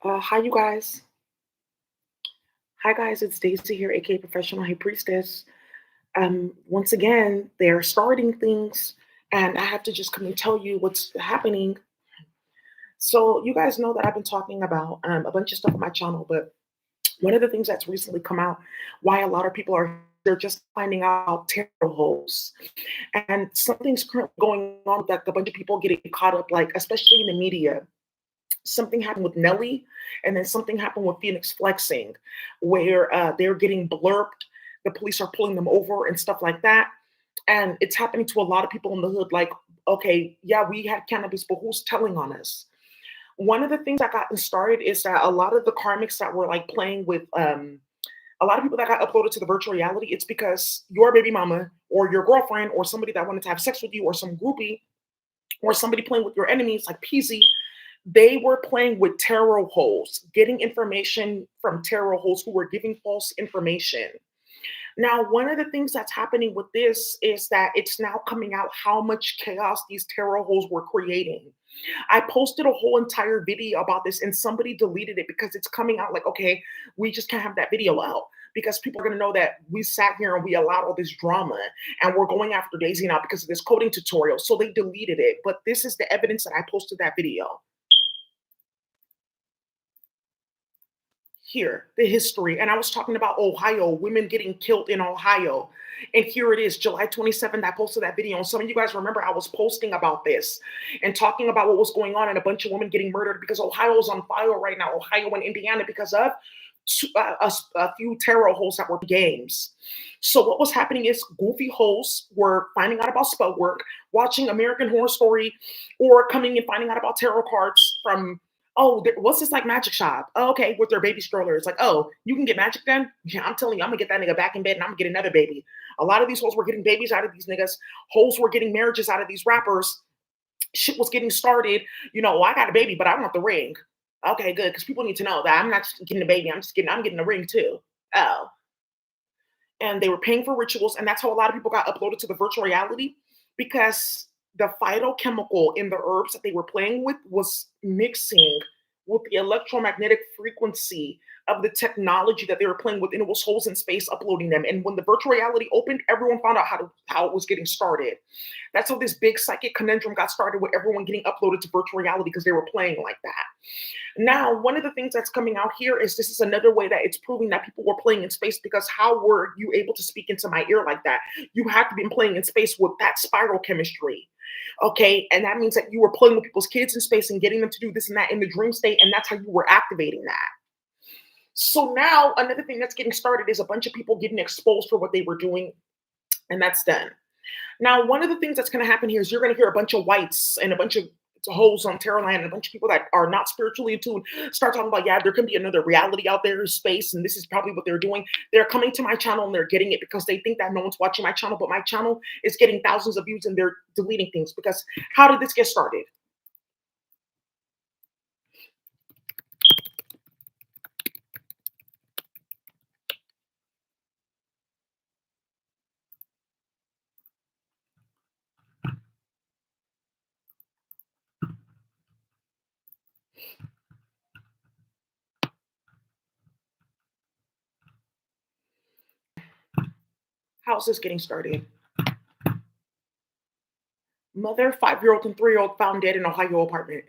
Hi, you guys. Hi, guys. It's Daisy here, aka Professional High Priestess. Once again, they're starting things, and I have to just come and tell you what's happening. So, you guys know that I've been talking about a bunch of stuff on my channel, but one of the things that's recently come out, why a lot of people are they're just finding out tarot holes, and something's currently going on that a bunch of people getting caught up, like especially in the media. Something happened with Nelly, and then something happened with Phoenix Flexing, where they're getting blurped. The police are pulling them over and stuff like that. And it's happening to a lot of people in the hood. Like, okay, yeah, we had cannabis, but who's telling on us? One of the things that got started is that a lot of the karmics that were like playing with a lot of people that got uploaded to the virtual reality, it's because your baby mama or your girlfriend or somebody that wanted to have sex with you or some groupie or somebody playing with your enemies like Peasy, they were playing with tarot holes, getting information from tarot holes who were giving false information. Now, one of the things that's happening with this is that it's now coming out how much chaos these tarot holes were creating. I posted a whole entire video about this and somebody deleted it because it's coming out like, okay, we just can't have that video out because people are going to know that we sat here and we allowed all this drama and we're going after Daisy now because of this coding tutorial. So they deleted it. But this is the evidence that I posted that video. Here, the history. And I was talking about Ohio, women getting killed in Ohio. And here it is, July 27th. I posted that video. And some of you guys remember I was posting about this and talking about what was going on and a bunch of women getting murdered because Ohio is on fire right now, Ohio and Indiana, because of a few tarot holes that were games. So what was happening is goofy hosts were finding out about spell work, watching American Horror Story, or coming and finding out about tarot cards from what's this like magic shop? Oh, okay, with their baby strollers. Like, oh, you can get magic done? Yeah, I'm telling you, I'm gonna get that nigga back in bed and I'm gonna get another baby. A lot of these hoes were getting babies out of these niggas. Hoes were getting marriages out of these rappers. Shit was getting started. I got a baby, but I want the ring. Okay, good, because people need to know that I'm not just getting a baby. I'm getting a ring too. Oh, and they were paying for rituals, and that's how a lot of people got uploaded to the virtual reality because the phytochemical in the herbs that they were playing with was mixing with the electromagnetic frequency of the technology that they were playing with, and it was holes in space uploading them. And when the virtual reality opened, everyone found out how it was getting started. That's how this big psychic conundrum got started with everyone getting uploaded to virtual reality because they were playing like that. Now, one of the things that's coming out here is this is another way that it's proving that people were playing in space because how were you able to speak into my ear like that? You had to be playing in space with that spiral chemistry. Okay. And that means that you were playing with people's kids in space and getting them to do this and that in the dream state. And that's how you were activating that. So now another thing that's getting started is a bunch of people getting exposed for what they were doing, and that's done. Now, one of the things that's going to happen here is you're going to hear a bunch of whites and a bunch of hoes on Terraland and a bunch of people that are not spiritually attuned start talking about, yeah, there can be another reality out there in space, and this is probably what they're doing. They're coming to my channel and they're getting it because they think that no one's watching my channel, but my channel is getting thousands of views and they're deleting things because how did this get started? How's this getting started? Mother, 5-year-old and 3-year-old found dead in Ohio apartment.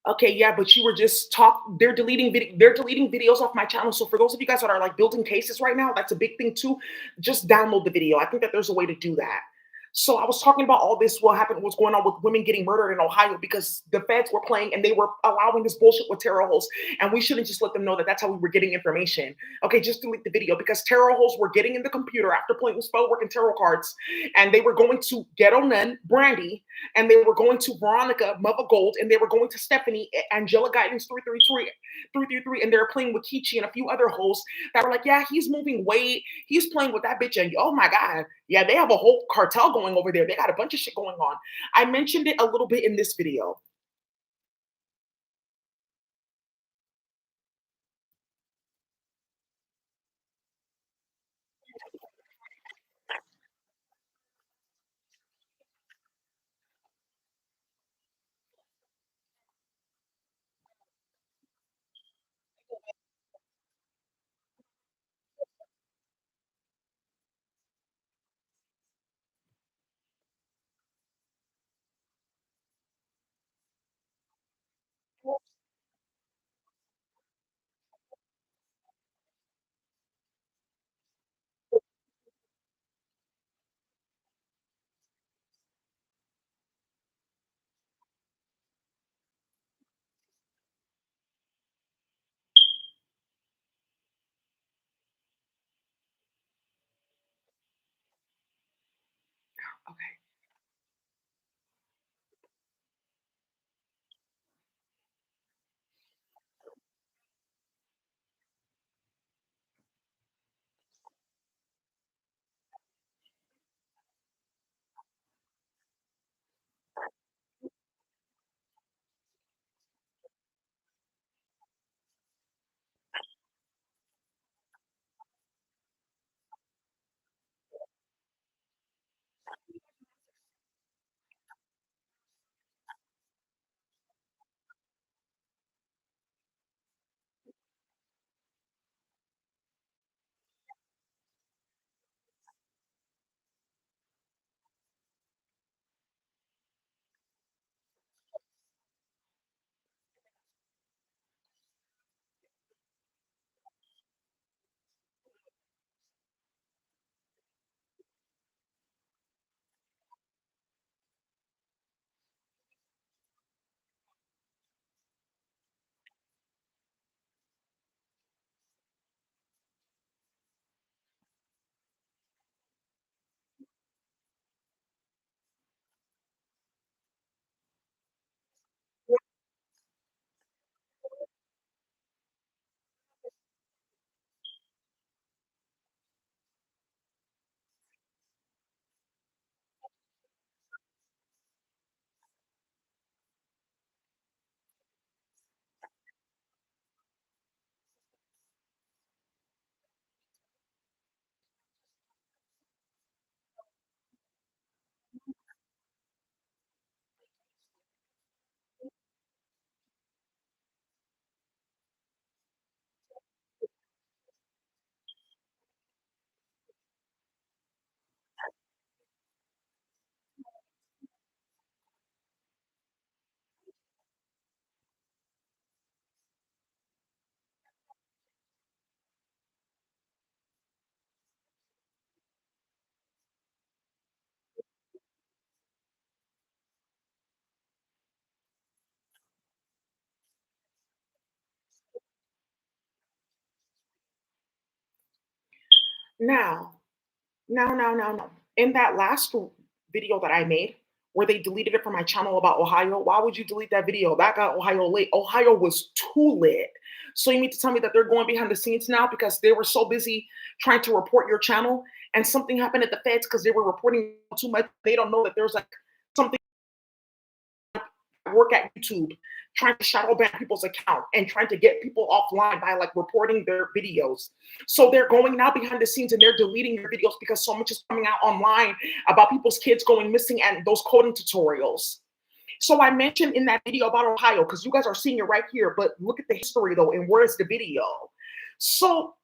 Okay, yeah, but you were just they're deleting videos off my channel. So for those of you guys that are like building cases right now, that's a big thing too. Just download the video. I think that there's a way to do that. So I was talking about all this, what's going on with women getting murdered in Ohio because the feds were playing and they were allowing this bullshit with tarot holes. And we shouldn't just let them know that that's how we were getting information. Okay, just delete the video because tarot holes were getting in the computer after playing with spell work and tarot cards. And they were going to Ghetto Nun, Brandy, and they were going to Veronica, Mother Gold, and they were going to Stephanie, Angela Guidance 333, and they were playing with Kichi and a few other hosts that were like, yeah, he's moving weight, he's playing with that bitch, and oh my god, yeah, they have a whole cartel going over there. They got a bunch of shit going on. I mentioned it a little bit in this video. Okay. Now, now. In that last video that I made, where they deleted it from my channel about Ohio, why would you delete that video? That got Ohio lit. Ohio was too lit. So you mean to tell me that they're going behind the scenes now because they were so busy trying to report your channel and something happened at the feds because they were reporting too much. They don't know that there's like something work at YouTube trying to shadow ban people's account and trying to get people offline by like reporting their videos. So they're going now behind the scenes and they're deleting your videos because so much is coming out online about people's kids going missing and those coding tutorials. So I mentioned in that video about Ohio, because you guys are seeing it right here, but look at the history though, and where is the video? So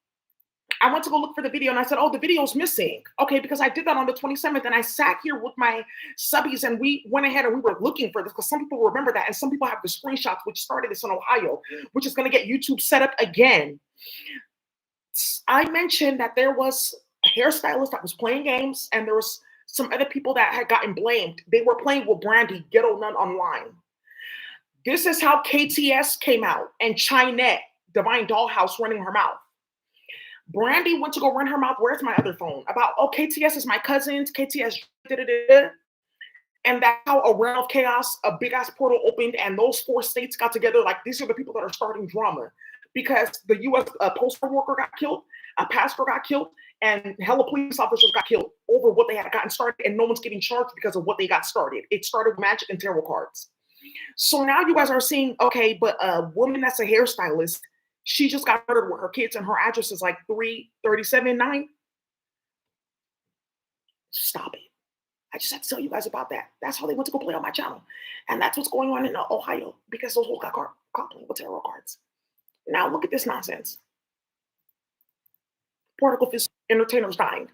I went to go look for the video and I said, oh, the video's missing. Okay, because I did that on the 27th and I sat here with my subbies and we went ahead and we were looking for this because some people remember that and some people have the screenshots which started this in Ohio, which is going to get YouTube set up again. I mentioned that there was a hairstylist that was playing games and there was some other people that had gotten blamed. They were playing with Brandy, Ghetto Nun Online. This is how KTS came out and Chinette, Divine Dollhouse, running her mouth. Brandy went to go run her mouth. Where's my other phone? About, oh, KTS is my cousins. KTS, da-da-da-da. And that's how a realm of chaos, a big ass portal opened, and those four states got together. Like, these are the people that are starting drama because the U.S. Postal worker got killed, a pastor got killed, and hella police officers got killed over what they had gotten started, and no one's getting charged because of what they got started. It started with magic and tarot cards. So now you guys are seeing, okay, but a woman that's a hairstylist, she just got murdered with her kids, and her address is like 337-9. Stop it. I just had to tell you guys about that. That's how they went to go play on my channel. And that's what's going on in Ohio because those hoes got caught playing with tarot cards. Now look at this nonsense. Particle fist entertainers dying.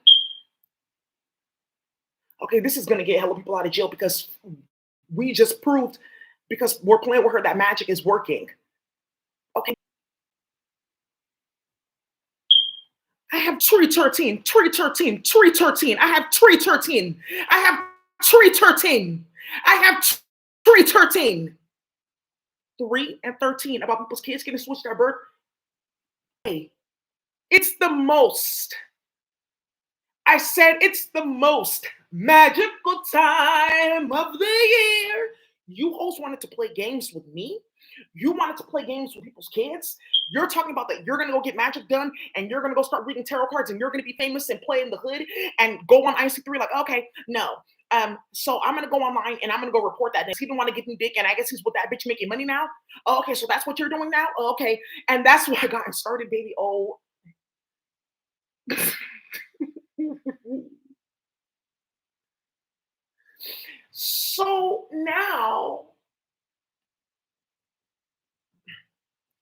Okay, this is gonna get hella people out of jail because we just proved because we're playing with her that magic is working. Okay. I have tree 13, tree 13, tree 13. I have tree 13. I have tree 13. I have tree 13. 3 and 13 about people's kids getting switched their birth. Hey, it's the most I said it's the most magical time of the year. You hosts wanted to play games with me. You wanted to play games with people's kids. You're talking about that you're gonna go get magic done and you're gonna go start reading tarot cards and you're gonna be famous and play in the hood and go on IC3 like, okay, no. So I'm gonna go online and I'm gonna go report that. He didn't want to give me dick, and I guess he's with that bitch making money now. Oh, okay, so that's what you're doing now. Oh, okay, and that's why I got started, baby. Oh, so now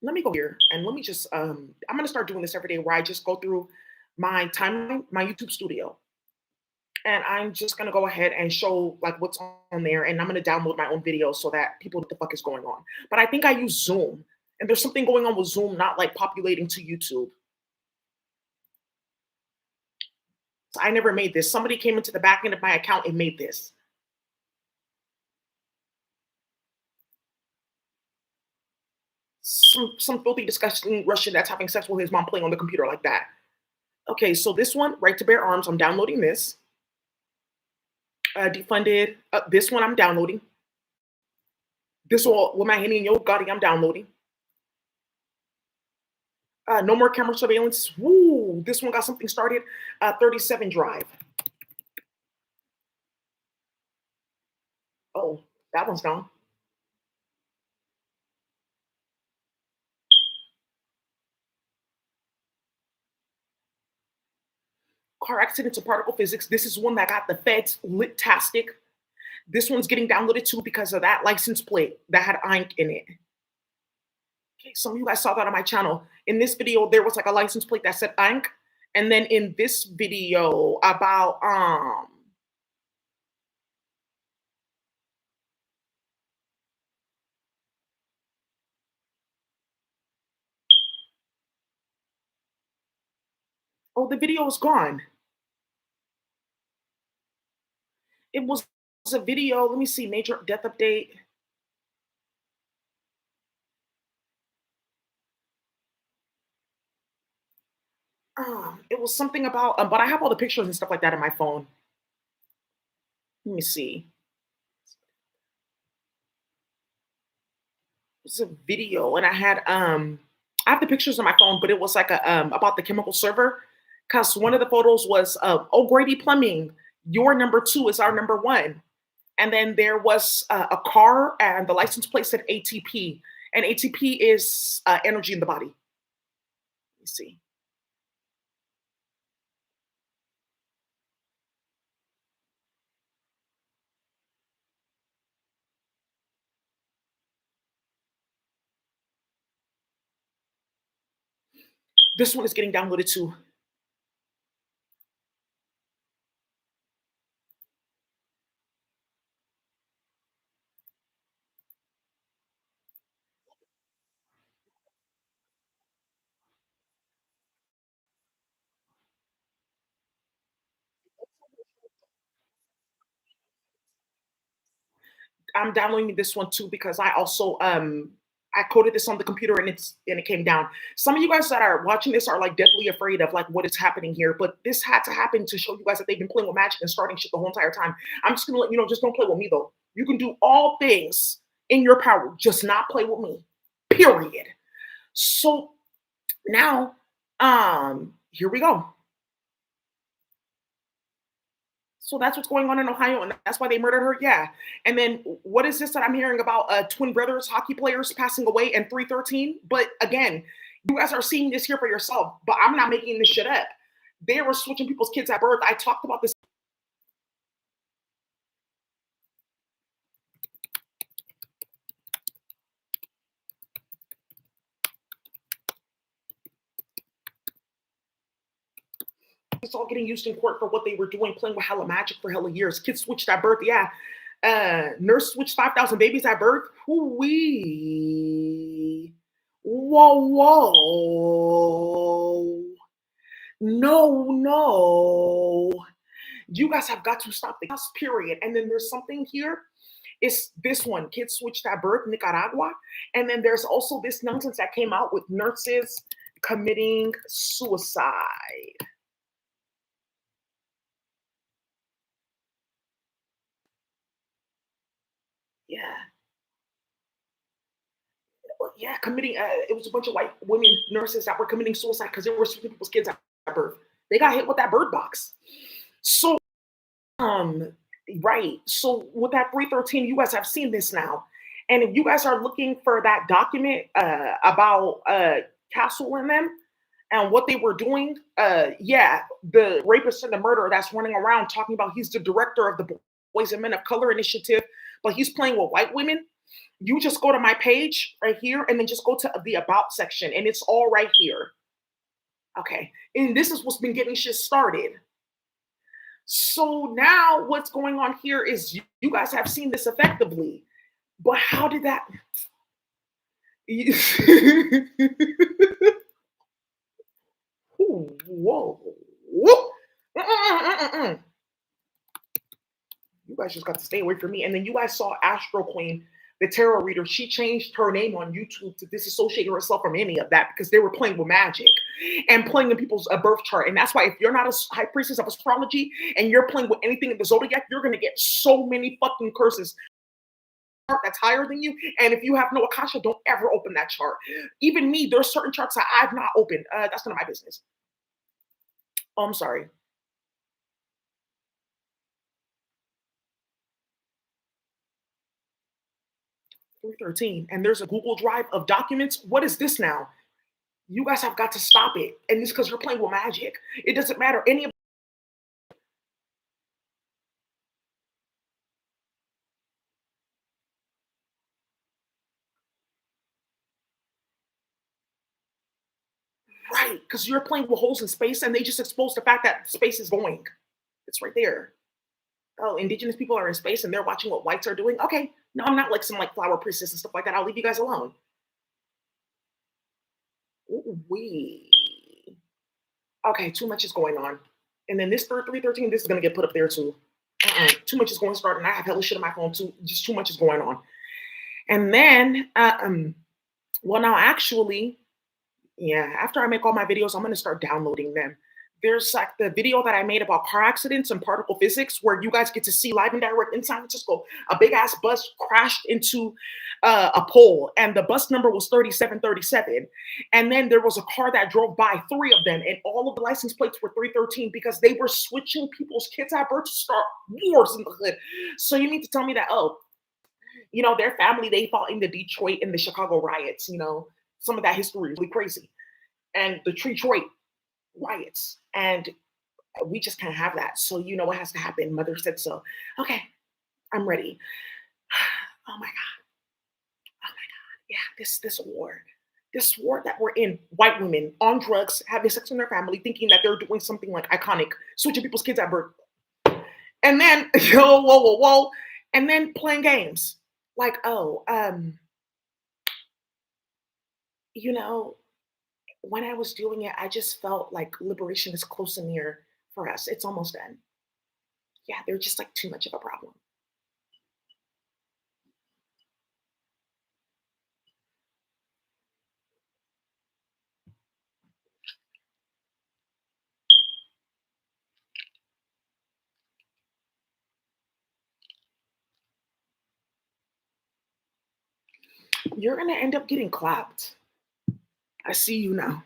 let me go here and let me just I'm gonna start doing this every day where I just go through my timeline, my YouTube studio, and I'm just gonna go ahead and show like what's on there, and I'm gonna download my own videos so that people know what the fuck is going on. But I think I use Zoom, and there's something going on with Zoom not like populating to YouTube. So I never made this. Somebody came into the back end of my account and made this. Some filthy, disgusting Russian that's having sex with his mom playing on the computer like that. Okay, so this one, Right to Bear Arms, I'm downloading this. Defunded. This one I'm downloading. This one with my Henny and Yo Gotti, I'm downloading. No more camera surveillance. Woo! This one got something started. 37 Drive. Oh, that one's gone. Car accidents and particle physics. This is one that got the feds lit-tastic. This one's getting downloaded too because of that license plate that had ink in it. Okay, some of you guys saw that on my channel. In this video, there was like a license plate that said ink. And then in this video about oh, the video is gone. It was a video. Let me see, major death update. It was something about, but I have all the pictures and stuff like that in my phone. Let me see. It's a video, and I have the pictures on my phone, but it was like a about the chemical server, because one of the photos was O'Grady Plumbing. Your number 2 is our number 1, and then there was a car, and the license plate said ATP, and ATP is energy in the body. Let me see. This one is getting downloaded too. I'm downloading this one too because I also I coded this on the computer and it came down. Some of you guys that are watching this are like deathly afraid of like what is happening here, but this had to happen to show you guys that they've been playing with magic and starting shit the whole entire time. I'm just gonna let you know, just don't play with me though. You can do all things in your power, just not play with me. Period. So now, here we go. So that's what's going on in Ohio, and that's why they murdered her. Yeah. And then what is this that I'm hearing about? Twin brothers, hockey players passing away in 313. But again, you guys are seeing this here for yourself. But I'm not making this shit up. They were switching people's kids at birth. I talked about this. It's all getting used in court for what they were doing, playing with hella magic for hella years. Kids switched at birth. Yeah. Nurse switched 5,000 babies at birth. Woo-wee. Whoa, whoa. No, no. You guys have got to stop the gas, period. And then there's something here. It's this one, kids switched at birth, Nicaragua. And then there's also this nonsense that came out with nurses committing suicide. Yeah. Yeah, committing. It was a bunch of white women nurses that were committing suicide because they were switching people's kids at birth. They got hit with that bird box. So, um, right. So with that 313, you guys have seen this now, and if you guys are looking for that document about Castle and them and what they were doing, yeah, the rapist and the murderer that's running around talking about he's the director of the Boys and Men of Color Initiative, but he's playing with white women. You just go to my page right here and then just go to the about section and it's all right here. Okay. And this is what's been getting shit started. So now what's going on here is you guys have seen this effectively. But how did that Ooh, whoa. Whoa. Mm-mm-mm-mm-mm. You guys just got to stay away from me. And then you guys saw Astro Queen, the tarot reader. She changed her name on YouTube to disassociate herself from any of that because they were playing with magic and playing in people's birth chart. And that's why if you're not a high priestess of astrology and you're playing with anything in the zodiac, you're going to get so many fucking curses that's higher than you. And if you have no akasha, don't ever open that chart. Even me, there's certain charts that I've not opened. That's none of my business. Oh, I'm sorry. 313. And there's a Google Drive of documents. What is this now? You guys have got to stop it. And it's because you're playing with magic. It doesn't matter. Any of right, because you're playing with holes in space and they just expose the fact that space is going. It's right there. Oh, indigenous people are in space and they're watching what whites are doing. Okay. No, I'm not like some like flower priestess and stuff like that. I'll leave you guys alone. Ooh, wee. Okay, too much is going on. And then this 313, this is gonna get put up there too. Too much is going to start, and I have hella shit on my phone too. Just too much is going on. And then, well, now actually, yeah, after I make all my videos, I'm gonna start downloading them. There's like the video that I made about car accidents and particle physics, where you guys get to see live and direct in San Francisco. A big ass bus crashed into a pole, and the bus number was 3737. And then there was a car that drove by, three of them, and all of the license plates were 313 because they were switching people's kids at birth to start wars in the hood. So you mean to tell me that, oh, their family, they fought in the Detroit and the Chicago riots, some of that history is really crazy. And the Detroit riots. And we just can't have that. So you know what has to happen. Mother said so. Okay, I'm ready. Oh my God. Oh my God. Yeah, this war. This war that we're in, white women on drugs, having sex in their family, thinking that they're doing something like iconic, switching people's kids at birth. And then, whoa. And then playing games. Like, oh, you know, when I was doing it, I just felt like liberation is close and near for us. It's almost done. Yeah, they're just like too much of a problem. You're gonna end up getting clapped. I see you now.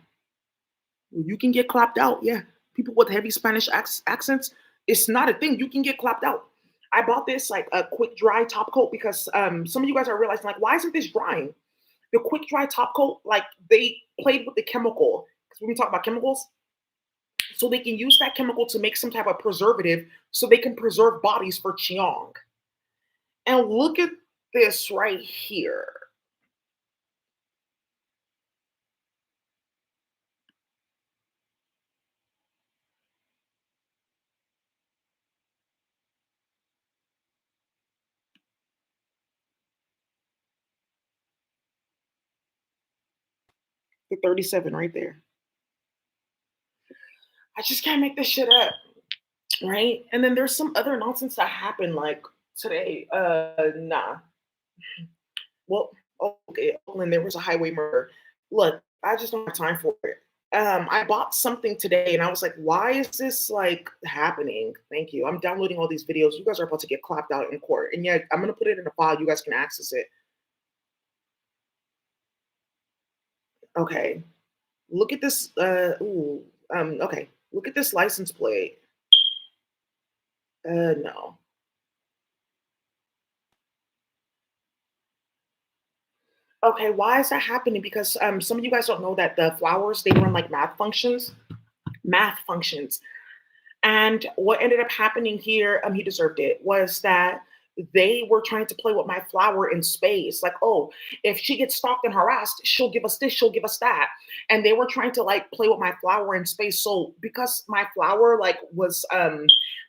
You can get clapped out. Yeah, people with heavy Spanish accents, it's not a thing. You can get clapped out. I bought this like a quick dry top coat because some of you guys are realizing like, why isn't this drying? The quick dry top coat, like they played with the chemical because when we talk about chemicals, so they can use that chemical to make some type of preservative so they can preserve bodies for Qiong. And look at this right here. The 37 right there. I just can't make this shit up. Right? And then there's some other nonsense that happened like today. Nah. Well, okay, Oakland, there was a highway murder. Look, I just don't have time for it. I bought something today and I was like, why is this like happening? Thank you. I'm downloading all these videos. You guys are about to get clapped out in court. And yeah, I'm gonna put it in a file. You guys can access it. Okay. Look at this. Okay. Look at this license plate. No. Okay, why is that happening? Because some of you guys don't know that the flowers they run like math functions. And what ended up happening here, he deserved it, was that they were trying to play with my flower in space. Like, oh, if she gets stalked and harassed, she'll give us this, she'll give us that. And they were trying to like play with my flower in space. So because my flower like was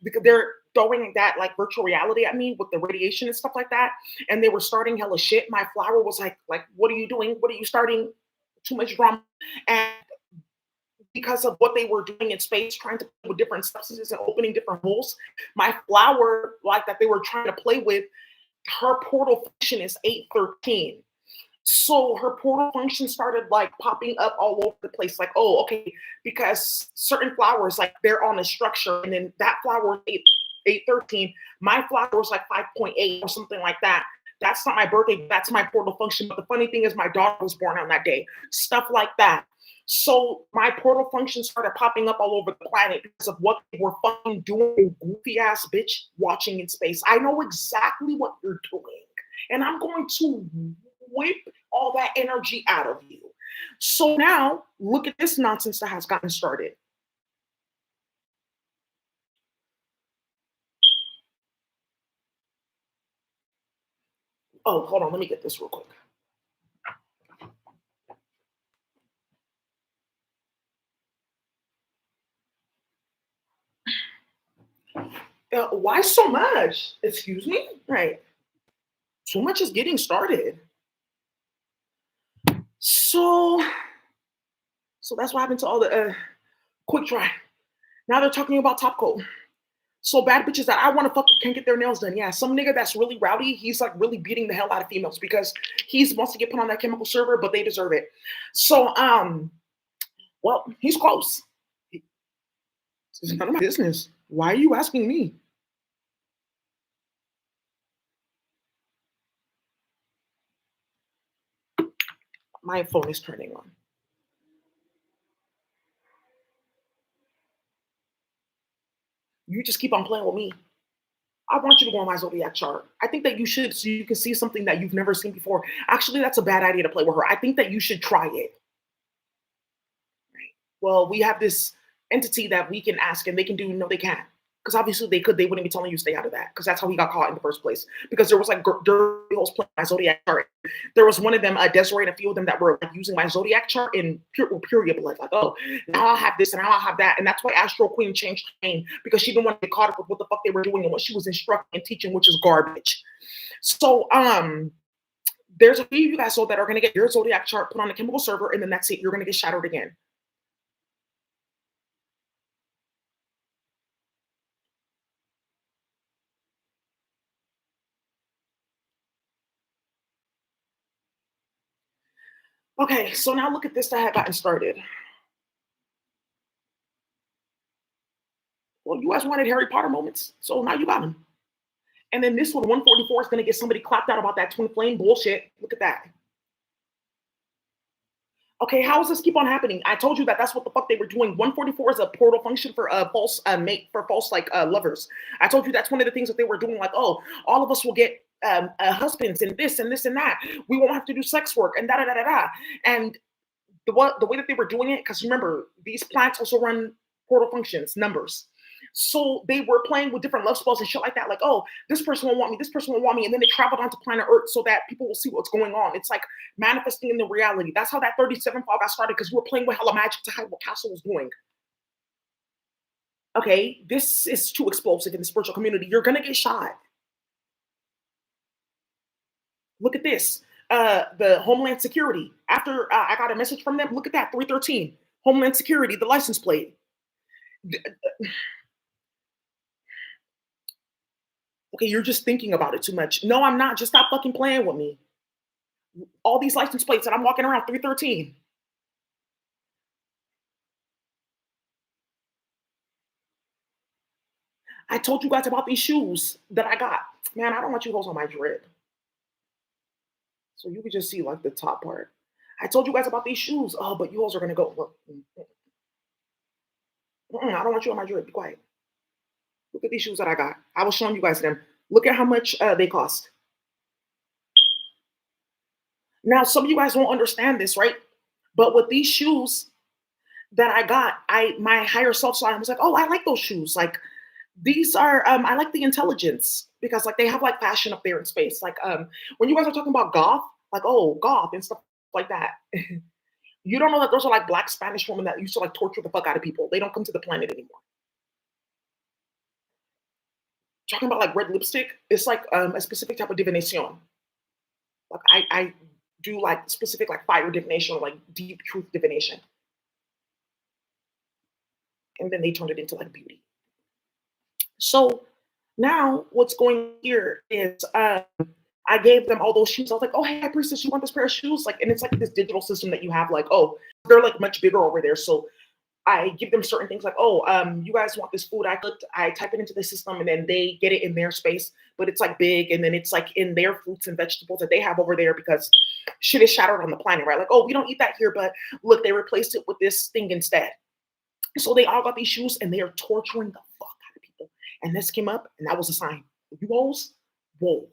because they're throwing that like virtual reality at me with the radiation and stuff like that, and they were starting hella shit. My flower was like, what are you doing? What are you starting? Too much drama. And because of what they were doing in space, trying to play with different substances and opening different holes. My flower, like that they were trying to play with, her portal function is 813. So her portal function started like popping up all over the place. Like, oh, okay, because certain flowers, like they're on a structure, and then that flower is 813. My flower was like 5.8 or something like that. That's not my birthday, that's my portal function. But the funny thing is, my daughter was born on that day. Stuff like that. So my portal function started popping up all over the planet because of what they were fucking doing, goofy ass bitch watching in space. I know exactly what you're doing, and I'm going to whip all that energy out of you. So now look at this nonsense that has gotten started. Oh, hold on, let me get this real quick. Why so much? Excuse me? Right. So much is getting started. So, so that's what happened to all the quick dry. Now they're talking about top coat. So bad bitches that I want to fuck can't get their nails done. Yeah, some nigga that's really rowdy, he's like really beating the hell out of females because he wants to get put on that chemical server, but they deserve it. So, well, he's close. It's none of my business. Why are you asking me? My phone is turning on. You just keep on playing with me. I want you to go on my zodiac chart. I think that you should, so you can see something that you've never seen before. Actually, that's a bad idea to play with her. I think that you should try it. Well, we have this entity that we can ask and they can do, no, they can't. Because obviously they could, they wouldn't be telling you to stay out of that. Because that's how he got caught in the first place. Because there was like dirty holes playing my zodiac chart. There was one of them, Desiree, and a few of them that were like using my zodiac chart in period blood. Like, oh, now I'll have this and now I'll have that. And that's why Astro Queen changed her name because she didn't want to get caught up with what the fuck they were doing and what she was instructing and teaching, which is garbage. So, there's a few of you guys so that are going to get your zodiac chart put on a chemical server, and then that's it. You're going to get shadowed again. Okay, so now look at this that had gotten started. Well, you guys wanted Harry Potter moments, so now you got them. And then this one, 144, is going to get somebody clapped out about that twin flame bullshit. Look at that. Okay, how does this keep on happening? I told you that that's what the fuck they were doing. 144 is a portal function for false mate for false like lovers. I told you that's one of the things that they were doing. Like, oh, all of us will get husbands and this and this and that. We won't have to do sex work and da da da da da. And the way that they were doing it, because remember, these plants also run portal functions, numbers. So they were playing with different love spells and shit like that. Like, oh, this person will want me, this person will want me. And then they traveled onto planet Earth so that people will see what's going on. It's like manifesting in the reality. That's how that 37 file got started because we were playing with hella magic to hide what Castle was doing. Okay, this is too explosive in the spiritual community. You're going to get shot. Look at this. The Homeland Security. After I got a message from them, look at that 313. Homeland Security, the license plate. Okay, you're just thinking about it too much. No, I'm not. Just stop fucking playing with me. All these license plates that I'm walking around 313. I told you guys about these shoes that I got. Man, I don't want you hoes on my drip. So you can just see like the top part. I told you guys about these shoes. Oh, but you hoes are gonna go. Look, I don't want you on my drip. Be quiet. Look at these shoes that I got. I was showing you guys them. Look at how much they cost. Now, some of you guys won't understand this, right? But with these shoes that I got, I my higher self saw and was like, oh, I like those shoes. Like these are I like the intelligence because like they have like fashion up there in space. Like when you guys are talking about goth, like oh goth and stuff like that. You don't know that those are like black Spanish women that used to like torture the fuck out of people. They don't come to the planet anymore. Talking about like red lipstick, it's like a specific type of divination. Like I do like specific like fire divination or like deep truth divination. And then they turned it into like beauty. So now what's going here is I gave them all those shoes. I was like, oh hey priestess, you want this pair of shoes? Like, and it's like this digital system that you have, like, oh, they're like much bigger over there. So I give them certain things like, oh, you guys want this food? I type it into the system and then they get it in their space, but it's like big and then it's like in their fruits and vegetables that they have over there because shit is shattered on the planet, right? Like, oh, we don't eat that here, but look, they replaced it with this thing instead. So they all got these shoes and they are torturing the fuck out of people. And this came up and that was a sign. You hoes, whoa,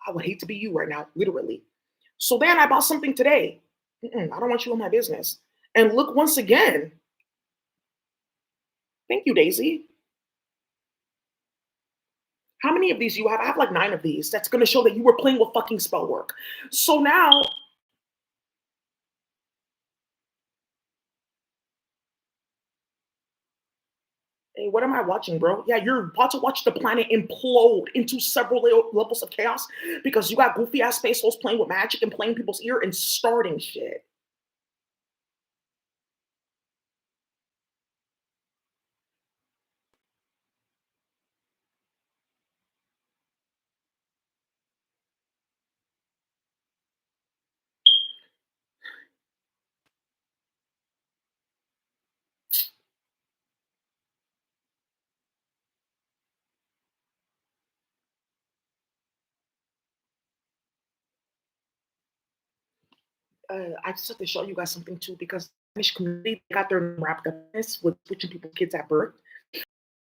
I would hate to be you right now, literally. So then I bought something today. I don't want you in my business. And look, once again, thank you, Daisy. How many of these you have? I have like 9 of these. That's going to show that you were playing with fucking spell work. So now, hey, what am I watching, bro? Yeah, you're about to watch the planet implode into several levels of chaos because you got goofy ass space holes playing with magic and playing people's ear and starting shit. I just have to show you guys something too because the Spanish community got their name wrapped up in this with switching people's kids at birth.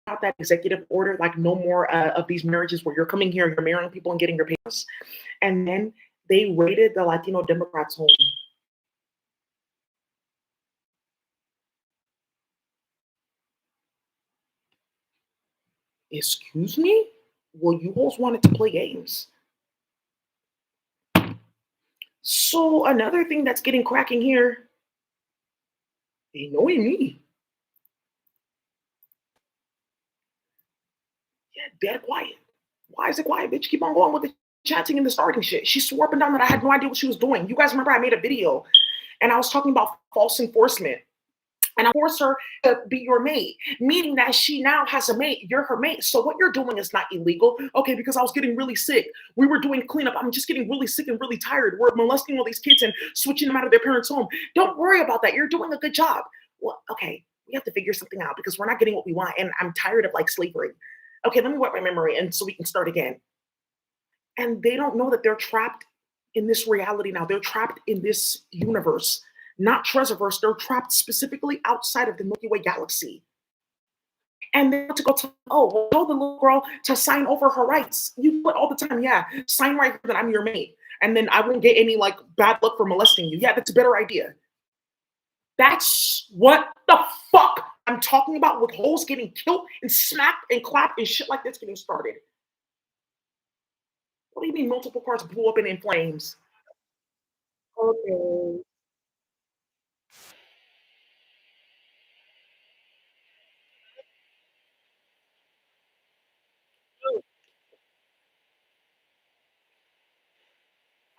Out that executive order, like no more of these marriages where you're coming here, you're marrying people and getting your papers. And then they raided the Latino Democrats' home. Excuse me? Well, you both wanted to play games. So another thing that's getting cracking here, they knowing me. Yeah, dead quiet. Why is it quiet, bitch? Keep on going with the chatting and the starting shit. She swore up and down that I had no idea what she was doing. You guys remember I made a video and I was talking about false enforcement. And I force her to be your mate, meaning that she now has a mate. You're her mate. So what you're doing is not illegal. Okay, because I was getting really sick. We were doing cleanup. I'm just getting really sick and really tired. We're molesting all these kids and switching them out of their parents' home. Don't worry about that. You're doing a good job. Well, okay, we have to figure something out because we're not getting what we want. And I'm tired of like slavery. Okay, let me wipe my memory and so we can start again. And they don't know that they're trapped in this reality now. They're trapped in this universe, not Treasure,verse. They're trapped specifically outside of the Milky Way galaxy. And they want to go to, oh, well, tell the little girl to sign over her rights. You do it all the time. Yeah, sign right here that I'm your mate. And then I won't get any like bad luck for molesting you. Yeah, that's a better idea. That's what the fuck I'm talking about with hoes getting killed and smacked and clapped and shit like this getting started. What do you mean multiple cars blew up and in flames? Okay.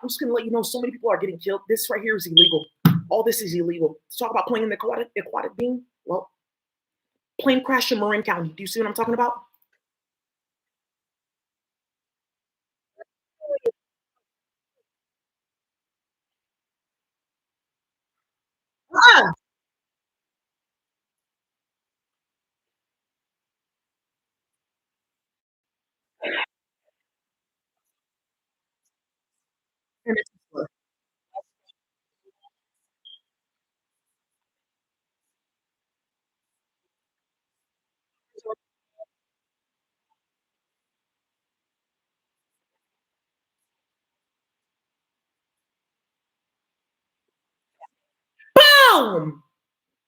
I'm just gonna let you know so many people are getting killed. This right here is illegal. All this is illegal. Talk about playing in the aquatic being. Well, plane crash in Marin County. Do you see what I'm talking about? Ah, And it's boom!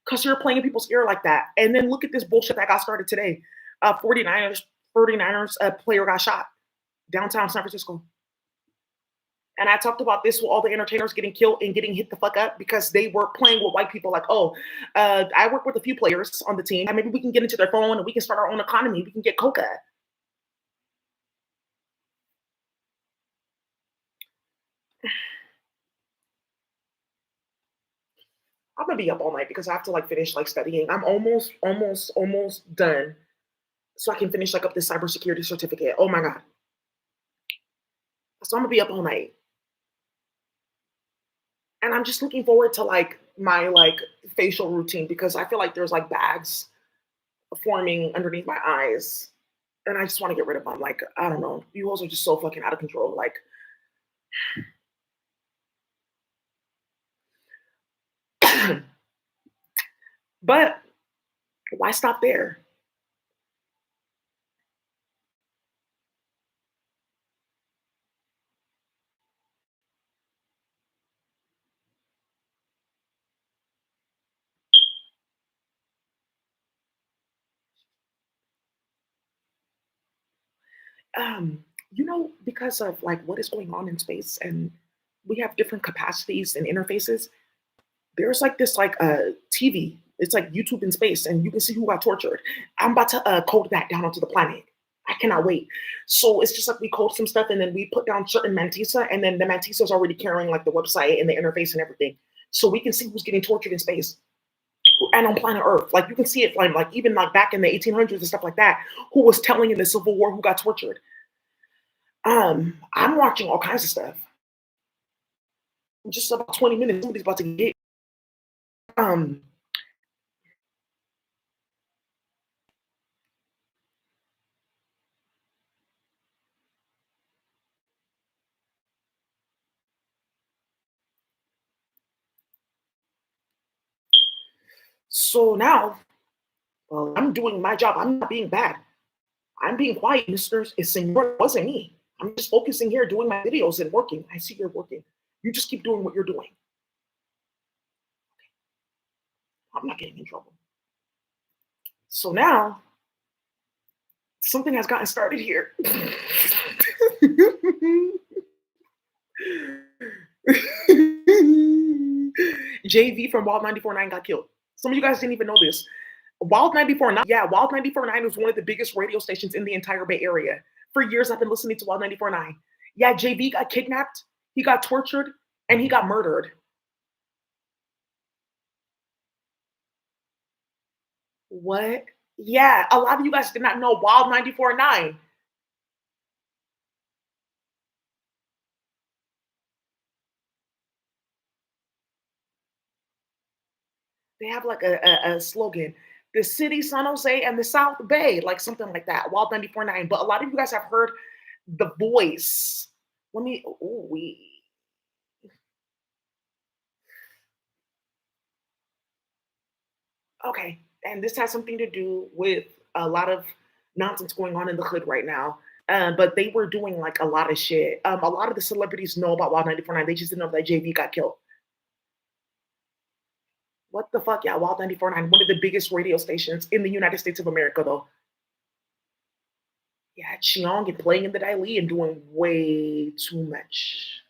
Because you're playing in people's ear like that. And then look at this bullshit that got started today. 49ers player got shot downtown San Francisco. And I talked about this with all the entertainers getting killed and getting hit the fuck up because they were playing with white people. Like, oh, I work with a few players on the team. And maybe we can get into their phone and we can start our own economy. We can get coca. I'm gonna be up all night because I have to like finish like studying. I'm almost done, so I can finish like up this cybersecurity certificate. Oh my god! So I'm gonna be up all night, and I'm just looking forward to like my like facial routine because I feel like there's like bags forming underneath my eyes, and I just want to get rid of them. Like I don't know, you hoes are just so fucking out of control. Like, but why stop there? Because of like what is going on in space, and we have different capacities and interfaces. There's like this like TV. It's like YouTube in space, and you can see who got tortured. I'm about to code that down onto the planet. I cannot wait. So it's just like we code some stuff, and then we put down certain mantisa, and then the mantisa is already carrying like the website and the interface and everything, so we can see who's getting tortured in space and on planet Earth. Like you can see it from like even like back in the 1800s and stuff like that. Who was telling in the Civil War who got tortured? I'm watching all kinds of stuff. Just about 20 minutes, somebody's about to get. Um, so now, well, I'm doing my job. I'm not being bad. I'm being quiet, Mister. It's Senor. It wasn't me. I'm just focusing here, doing my videos and working. I see you're working. You just keep doing what you're doing. I'm not getting in trouble. So now, something has gotten started here. JV from Wild 94.9 got killed. Some of you guys didn't even know this. Wild 94.9, yeah, Wild 94.9 is one of the biggest radio stations in the entire Bay Area. For years, I've been listening to Wild 94.9. Yeah, JV got kidnapped, he got tortured, and he got murdered. What? Yeah, a lot of you guys did not know Wild 94.9. They have like a slogan, the city, San Jose, and the South Bay, like something like that, Wild 94.9. But a lot of you guys have heard the voice. Let me, ooh, okay. And this has something to do with a lot of nonsense going on in the hood right now. But they were doing like a lot of shit. A lot of the celebrities know about Wild 94.9. They just didn't know that JV got killed. What the fuck, yeah, Wild 94.9, one of the biggest radio stations in the United States of America, though. Yeah, Cheong and playing in the Daily and doing way too much.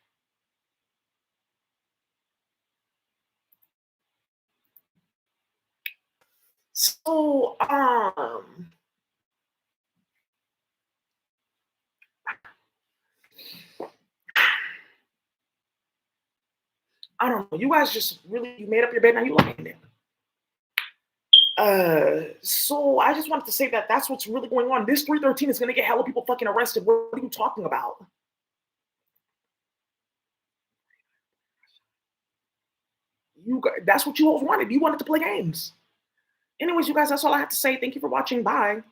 So, I don't know. You guys just really you made up your bed now. You lying there. So I just wanted to say that that's what's really going on. This 313 is gonna get hella people fucking arrested. What are you talking about? That's what you always wanted. You wanted to play games. Anyways, you guys, that's all I have to say. Thank you for watching. Bye.